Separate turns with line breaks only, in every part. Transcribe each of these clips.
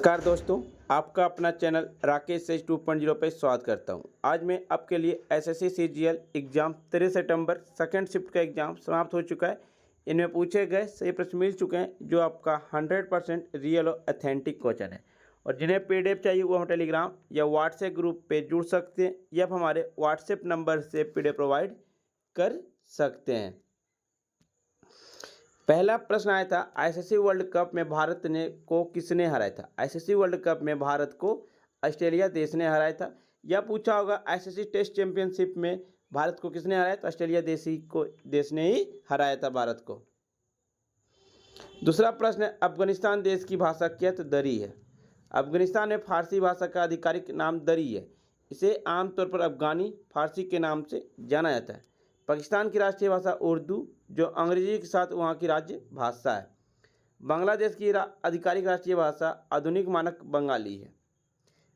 नमस्कार दोस्तों, आपका अपना चैनल राकेश सेज 2.0 पे स्वागत करता हूं। आज मैं आपके लिए एसएससी सीजीएल एग्ज़ाम 13 सितंबर सेकंड शिफ्ट का एग्ज़ाम समाप्त हो चुका है। इनमें पूछे गए सही प्रश्न मिल चुके हैं जो आपका 100% रियल और अथेंटिक क्वेश्चन है। और जिन्हें पीडीएफ चाहिए वो हम टेलीग्राम या व्हाट्सएप ग्रुप पे जुड़ सकते हैं या आप हमारे व्हाट्सएप नंबर से पीडीएफ प्रोवाइड कर सकते हैं। पहला प्रश्न आया था, आईसीसी वर्ल्ड कप में भारत ने को किसने हराया था। आईसीसी वर्ल्ड कप में भारत को ऑस्ट्रेलिया देश ने हराया था। यह पूछा होगा आईसीसी टेस्ट चैंपियनशिप में भारत को किसने हराया, तो ऑस्ट्रेलिया देश ने ही हराया था भारत को। दूसरा प्रश्न है, अफगानिस्तान देश की भाषा क्या, तो दरी है। अफगानिस्तान में फारसी भाषा का आधिकारिक नाम दरी है। इसे आमतौर पर अफगानी फारसी के नाम से जाना जाता है। पाकिस्तान की राष्ट्रीय भाषा उर्दू, जो अंग्रेजी के साथ वहाँ की राज्य भाषा है। बांग्लादेश की आधिकारिक राष्ट्रीय भाषा आधुनिक मानक बंगाली है।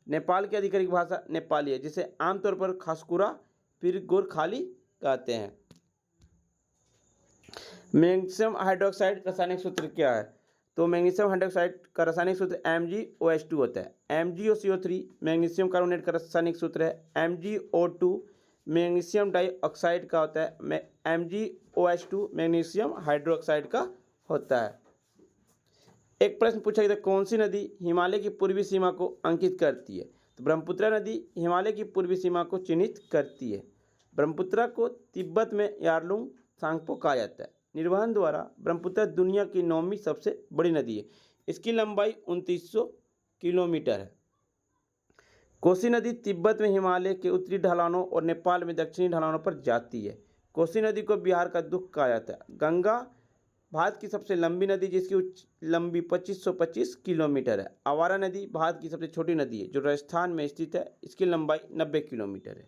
नेपाल की आधिकारिक भाषा नेपाली है, जिसे आमतौर पर खसकुरा फिर गोरखाली कहते हैं। मैग्नीशियम हाइड्रोक्साइड रासायनिक सूत्र क्या है, तो मैग्नीशियम हाइड्रोक्साइड का रासायनिक सूत्र MgOH2 होता है। MgCO3 मैग्नीशियम कार्बोनेट का रासायनिक सूत्र है। MgO2 मैग्नीशियम डाइऑक्साइड का होता है। MgOH2 मैग्नीशियम हाइड्रोक्साइड का होता है। एक प्रश्न पूछा गया था, कौन सी नदी हिमालय की पूर्वी सीमा को अंकित करती है, तो ब्रह्मपुत्र नदी हिमालय की पूर्वी सीमा को चिन्हित करती है। ब्रह्मपुत्र को तिब्बत में यारलुंग सांगपो कहा जाता है। निर्वहन द्वारा ब्रह्मपुत्र दुनिया की 9वीं सबसे बड़ी नदी है। इसकी लंबाई 2900 किलोमीटर है। कोसी नदी तिब्बत में हिमालय के उत्तरी ढलानों और नेपाल में दक्षिणी ढलानों पर जाती है। कोसी नदी को बिहार का दुख कहा जाता है। गंगा भारत की सबसे लंबी नदी, जिसकी लंबी 2525 किलोमीटर है। आवारा नदी भारत की सबसे छोटी नदी है, जो राजस्थान में स्थित है। इसकी लंबाई 90 किलोमीटर है।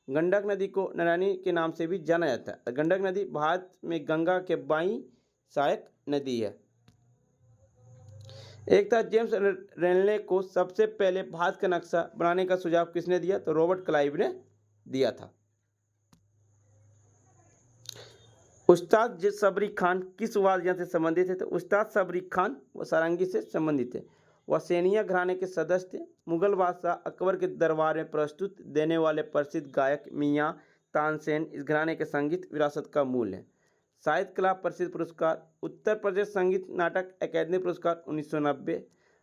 गंडक नदी को नारायणी के नाम से भी जाना जाता है। गंडक नदी भारत में गंगा के बाईं सहायक नदी है। एक था, जेम्स रेनले को सबसे पहले भारत का नक्शा बनाने का सुझाव किसने दिया, तो रॉबर्ट क्लाइव ने दिया था। उस्ताद सबरी खान किस वाद्य से संबंधित है, तो उस्ताद सबरी खान वह सारंगी से संबंधित है। वह सैनिया घराने के सदस्य थे। मुगल बादशाह अकबर के दरबार में प्रस्तुत देने वाले प्रसिद्ध गायक मियाँ तानसेन इस घराने के संगीत विरासत का मूल है। साहित्य कला प्रसिद्ध पुरस्कार, उत्तर प्रदेश संगीत नाटक अकादमी पुरस्कार 1990,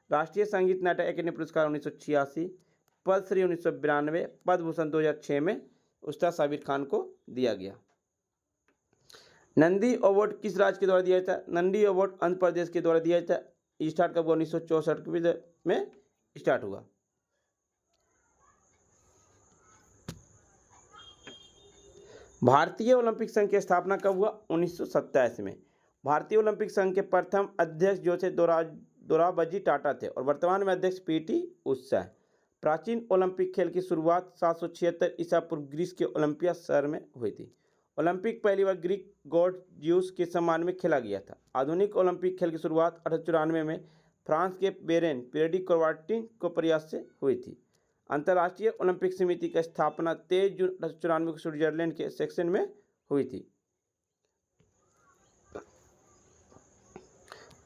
राष्ट्रीय संगीत नाटक अकादमी पुरस्कार 1986, पद्मश्री 1992, पद्म भूषण 2006 में उस्ताद सबरी खान को दिया गया। नंदी अवार्ड किस राज्य के द्वारा दिया जाता है, नंदी अवार्ड आंध्र प्रदेश के द्वारा दिया जाता है। स्टार्ट कब हुआ, 1964 में स्टार्ट हुआ। भारतीय ओलंपिक संघ की स्थापना कब हुआ, 1927 में। भारतीय ओलंपिक संघ के प्रथम अध्यक्ष जो थे दोराबजी टाटा थे और वर्तमान में अध्यक्ष PT उषा है। प्राचीन ओलंपिक खेल की शुरुआत 776 ईसा पूर्व ग्रीस के ओलंपिया शहर में हुई थी। ओलंपिक पहली बार ग्रीक गॉड ज्यूस के सम्मान में खेला गया था। आधुनिक ओलंपिक खेल की शुरुआत 1894 में फ्रांस के बेरेन पेरेडी कोर्वाटिन को प्रयास से हुई थी। अंतर्राष्ट्रीय ओलंपिक समिति की स्थापना 23 जून 1894 को स्विट्जरलैंड के सेक्शन में हुई थी।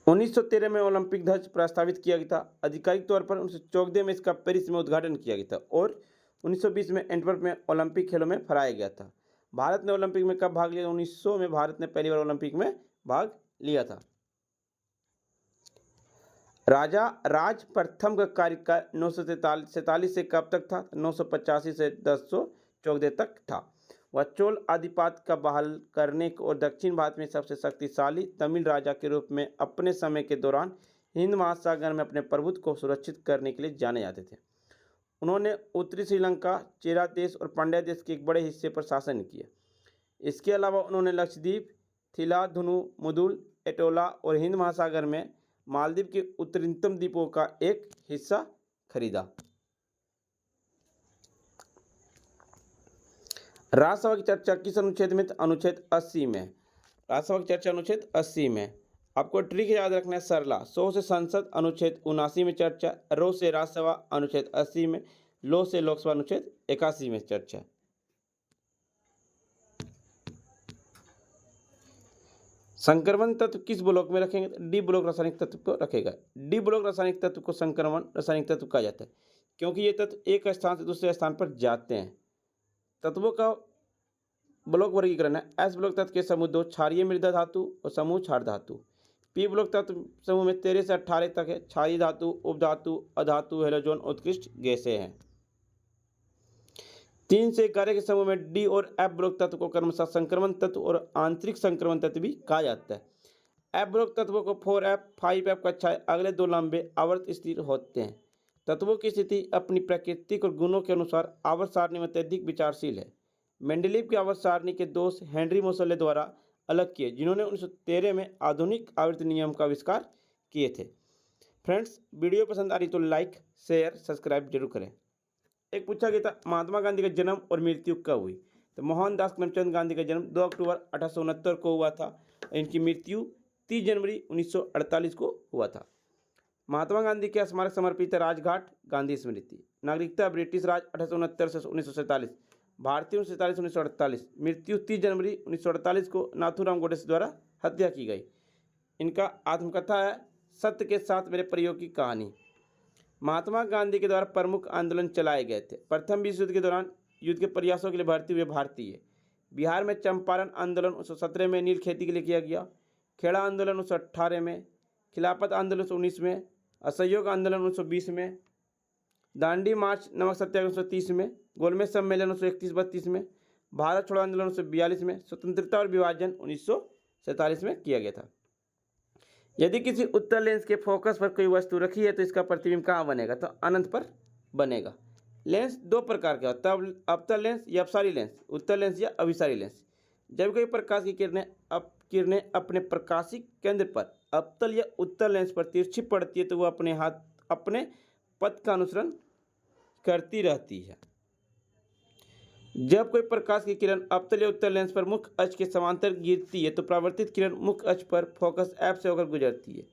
1913 में ओलंपिक ध्वज प्रस्तावित किया गया था। आधिकारिक तौर पर 1914 में इसका पेरिस में उद्घाटन किया गया था और 1920 में एंटवर्प में ओलंपिक खेलों में फहराया गया था। भारत ने ओलंपिक में कब भाग लिया, 1900 में भारत ने पहली बार ओलंपिक में भाग लिया था। राजा राज प्रथम का कार्यकाल 947 से कब तक था, 985 से 1014 तक था। वह चोल आधिपत्य का बहाल करने और दक्षिण भारत में सबसे शक्तिशाली तमिल राजा के रूप में अपने समय के दौरान हिंद महासागर में अपने प्रभुत्व को सुरक्षित करने के लिए जाने जाते थे। उन्होंने उत्तरी श्रीलंका, चेरा देश और पांड्या देश के एक बड़े हिस्से पर शासन किया। इसके अलावा उन्होंने लक्षद्वीप, थिलाधुनु, मुदुल, एटोला और हिंद महासागर में मालदीव के उत्तरीतम द्वीपों का एक हिस्सा खरीदा। राज्यसभा की चर्चा किस अनुच्छेद में, अनुच्छेद 80 में। राज्यसभा की चर्चा अनुच्छेद 80 में। आपको ट्रिक याद रखना है सरला। 100 से संसद अनुच्छेद 79 में चर्चा, रो से राज्यसभा अनुच्छेद 80 में, लो से लोकसभा अनुच्छेद 81 में चर्चा। संक्रमण तत्व किस ब्लॉक में रखेंगे? डी ब्लॉक रासायनिक तत्व को रखेगा। डी ब्लॉक रासायनिक तत्व को संक्रमण रासायनिक तत्व कहा जाता है, क्योंकि ये तत्व एक स्थान से दूसरे स्थान पर जाते हैं। तत्वों का ब्लॉक वर्गीकरण है। एस ब्लॉक तत्व के समूह 2 क्षारीय मृदा धातु और समूह क्षार धातु। पी ब्लॉक तत्व समूह में 13 से 18 तक है। क्षारीय धातु, उपधातु, अधातु, हेलोजन, उत्कृष्ट गैसें हैं। 3 से 11 के समूह में डी और एफ ब्लॉक तत्व को क्रमशः संक्रमण तत्व और आंतरिक संक्रमण तत्व भी कहा जाता है। एफ ब्लॉक तत्वों को 4F, 5F कक्षाएं अगले 2 लंबे आवर्त स्थिर होते हैं। तत्वों की स्थिति अपनी प्राकृतिक और गुणों के अनुसार आवर्त सारणी में अत्यधिक विचारशील है। मेंडलीव की आवर्त सारणी के दोष हेनरी मोसले द्वारा अलग किए, जिन्होंने 1913 में आधुनिक आवर्त नियम का आविष्कार किए थे। फ्रेंड्स, वीडियो पसंद आ रही तो लाइक, शेयर, सब्सक्राइब जरूर करें। एक पूछा गया था महात्मा गांधी का जन्म और मृत्यु कब हुई? तो मोहनदास करमचंद गांधी का जन्म 2 अक्टूबर 1869 को हुआ था। इनकी मृत्यु 30 जनवरी 1948 को हुआ था। महात्मा गांधी के स्मारक समर्पित है राजघाट गांधी स्मृति। नागरिकता ब्रिटिश राज 1869 से 1947, भारतीय 1947-1948। मृत्यु 30 जनवरी 1948 को नाथूराम गोडसे द्वारा हत्या की गई। इनका आत्मकथा है सत्य के साथ मेरे प्रयोग की कहानी। महात्मा गांधी के द्वारा प्रमुख आंदोलन चलाए गए थे। प्रथम विश्व युद्ध के दौरान युद्ध के प्रयासों के लिए भर्ती हुए भारतीय। बिहार में चंपारण आंदोलन 1917 में, नील खेती के लिए किया गया। खेड़ा आंदोलन 1918 में, खिलाफत आंदोलन 1919 में, असहयोग आंदोलन 1920 में, दांडी मार्च नमक सत्याग्रह 1930 में, गोलमेज सम्मेलन 1931-32 में, भारत छोड़ो आंदोलन 1942 में, स्वतंत्रता और विभाजन 1947 में किया गया था। यदि किसी उत्तल लेंस के फोकस पर कोई वस्तु रखी है तो इसका प्रतिबिंब कहाँ बनेगा? तो अनंत पर बनेगा। लेंस 2 प्रकार के होता है, अवतल लेंस या अपसारी लेंस, उत्तल लेंस या अभिसारी लेंस। जब कोई प्रकाश की किरणें अपने प्रकाशिक केंद्र पर अवतल या उत्तल लेंस पर तिरछी पड़ती है तो वह अपने पथ का अनुसरण करती रहती है। जब कोई प्रकाश की किरण अवतल या उत्तल लेंस पर मुख्य अक्ष के समांतर गिरती है तो परावर्तित किरण मुख्य अक्ष पर फोकस F से होकर गुजरती है।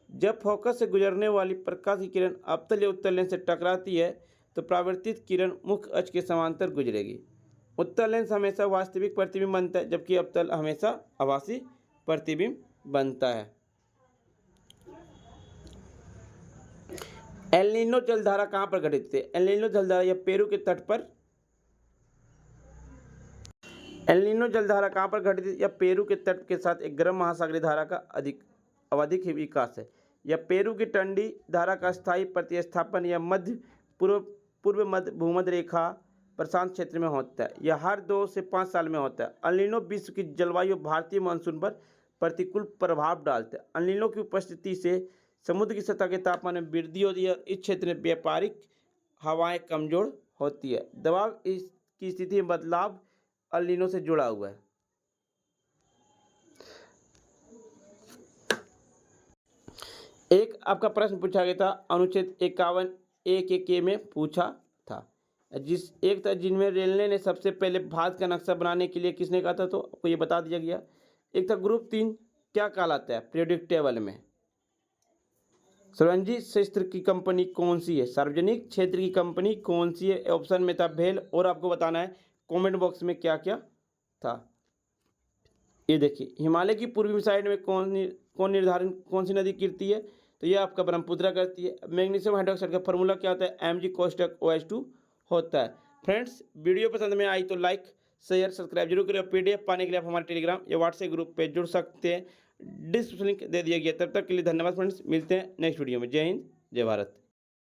जब फोकस से गुजरने वाली प्रकाश की किरण अवतल या उत्तल लेंस से टकराती है तो परावर्तित किरण मुख्य अक्ष के समांतर गुजरेगी। उत्तल लेंस हमेशा वास्तविक प्रतिबिंब बनता है, जबकि अवतल हमेशा आभासी प्रतिबिंब बनता है। एल नीनो जलधारा कहाँ पर घटित होती है? एल नीनो जलधारा या पेरू के तट पर एल नीनो जलधारा कहाँ पर घटित है? या पेरू के तट के साथ एक गर्म महासागरीय धारा का अवधिक विकास है। या पेरू की टंडी धारा का स्थायी प्रतिस्थापन या मध्य पूर्व मध्य भूमध्य रेखा प्रशांत क्षेत्र में होता है। यह हर 2 से 5 साल में होता है। एल नीनो विश्व की जलवायु भारतीय मानसून पर प्रतिकूल प्रभाव डालता है। एल नीनो की उपस्थिति से समुद्र की सतह के तापमान में वृद्धि होती है और इस क्षेत्र में व्यापारिक हवाएं कमजोर होती है। दबाव की स्थिति में बदलाव एल नीनो से जुड़ा हुआ है। एक आपका प्रश्न पूछा गया था अनुच्छेद 51A के में पूछा था, जिनमें रेलवे ने सबसे पहले भारत का नक्शा बनाने के लिए किसने कहा था, तो आपको ये बता दिया गया। एक था ग्रुप 3 क्या कहलाता है पीरियोडिक टेबल में? सार्वजनिक क्षेत्र की कंपनी कौन सी है? सार्वजनिक क्षेत्र की कंपनी कौन सी है? ऑप्शन में था भेल, और आपको बताना है कमेंट बॉक्स में क्या क्या था। ये देखिए, हिमालय की पूर्वी साइड में कौन सी नदी गिरती है? तो ये आपका ब्रह्मपुत्र करती है। मैग्नीशियम हाइड्रोक्साइड का फॉर्मूला क्या होता है? Mg(OH2) होता है। फ्रेंड्स, वीडियो पसंद में आई तो लाइक, शेयर, सब्सक्राइब जरूर करें। PDF पाने के लिए आप हमारे टेलीग्राम या व्हाट्सएप ग्रुप पे जुड़ सकते हैं। डिस्क्रिप्शन लिंक दे दिया गया। तब तक के लिए धन्यवाद फ्रेंड्स, मिलते हैं नेक्स्ट वीडियो में। जय हिंद, जय भारत।